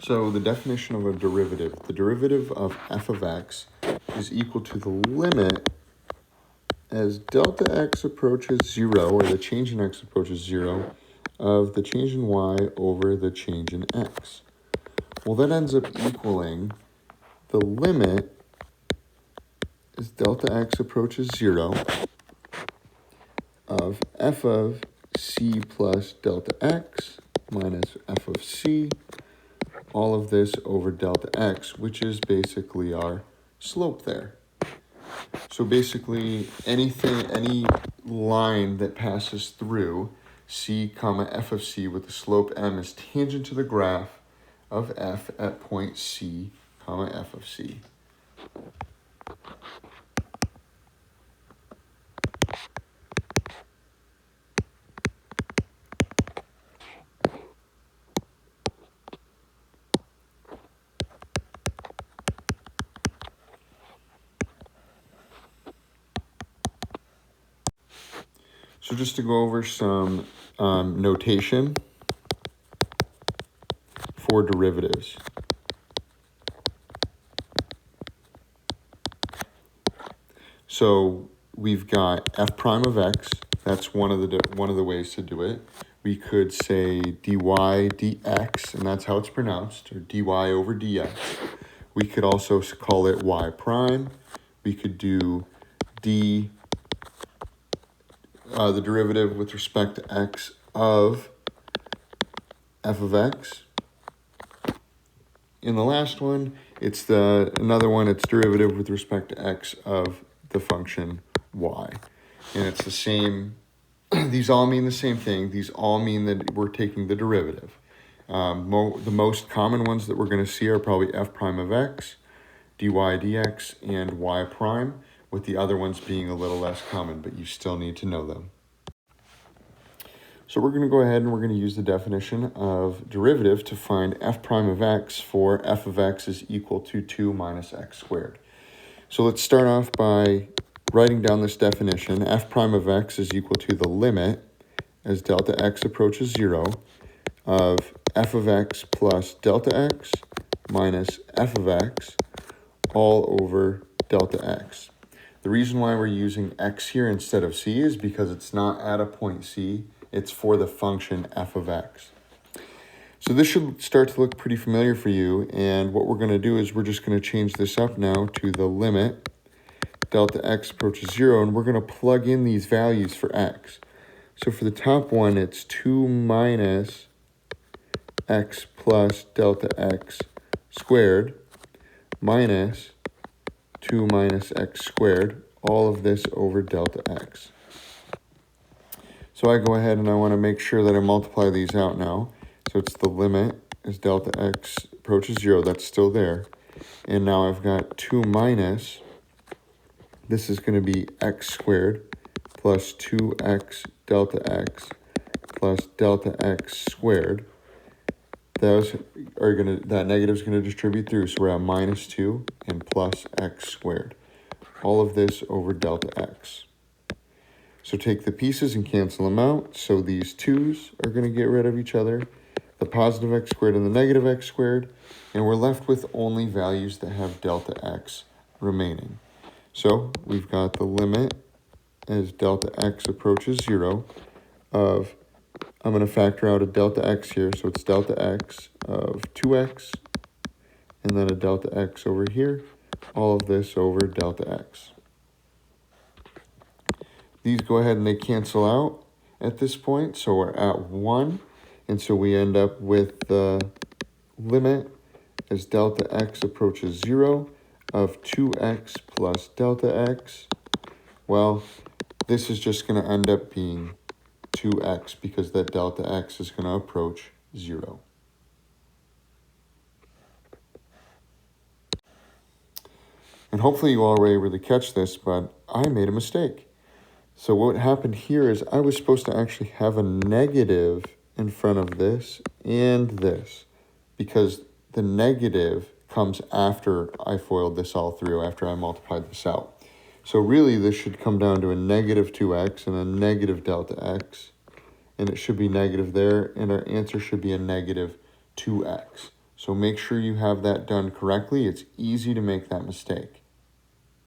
So the definition of a derivative, the derivative of f of x is equal to the limit as delta x approaches 0, or the change in x approaches 0, of the change in y over the change in x. Well, that ends up equaling the limit as delta x approaches 0 of f of c plus delta x minus f of c, all of this over delta x, which is basically our slope there. So basically any line that passes through c comma f of c with the slope m is tangent to the graph of f at point c comma f of c. So just to go over some notation for derivatives. So we've got f prime of x. That's one of the ways to do it. We could say dy dx, and that's how it's pronounced, or dy over dx. We could also call it y prime. We could do the derivative with respect to x of f of x. In the last one, it's it's derivative with respect to x of the function y. And it's the same, these all mean the same thing. These all mean that we're taking the derivative. The most common ones that we're going to see are probably f prime of x, dy dx, and y prime, with the other ones being a little less common, but you still need to know them. So we're going to go ahead and we're going to use the definition of derivative to find f prime of x for f of x is equal to 2 minus x squared. So let's start off by writing down this definition. F prime of x is equal to the limit as delta x approaches 0 of f of x plus delta x minus f of x all over delta x. The reason why we're using x here instead of c is because it's not at a point c, it's for the function f of x. So this should start to look pretty familiar for you, and what we're going to do is we're just going to change this up now to the limit delta x approaches 0, and we're going to plug in these values for x. So for the top one, it's 2 minus x plus delta x squared minus 2 minus x squared, all of this over delta x. So I go ahead and I want to make sure that I multiply these out now. So it's the limit as delta x approaches 0, that's still there. And now I've got 2 minus, this is going to be x squared plus 2x delta x plus delta x squared. That negative is going to distribute through, so we're at minus 2 and plus x squared. All of this over delta x. So take the pieces and cancel them out. So these 2's are going to get rid of each other, the positive x squared and the negative x squared, and we're left with only values that have delta x remaining. So we've got the limit as delta x approaches 0 of, I'm going to factor out a delta x here, so it's delta x of 2x, and then a delta x over here, all of this over delta x. These go ahead and they cancel out at this point, so we're at 1, and so we end up with the limit as delta x approaches 0 of 2x plus delta x. Well, this is just going to end up being 2x because that delta x is going to approach 0. And hopefully you all were able to catch this, but I made a mistake. So what happened here is I was supposed to actually have a negative in front of this and this, because the negative comes after I foiled this all through, after I multiplied this out. So really this should come down to a negative 2x and a negative delta x, and it should be negative there, and our answer should be a negative 2x. So make sure you have that done correctly. It's easy to make that mistake.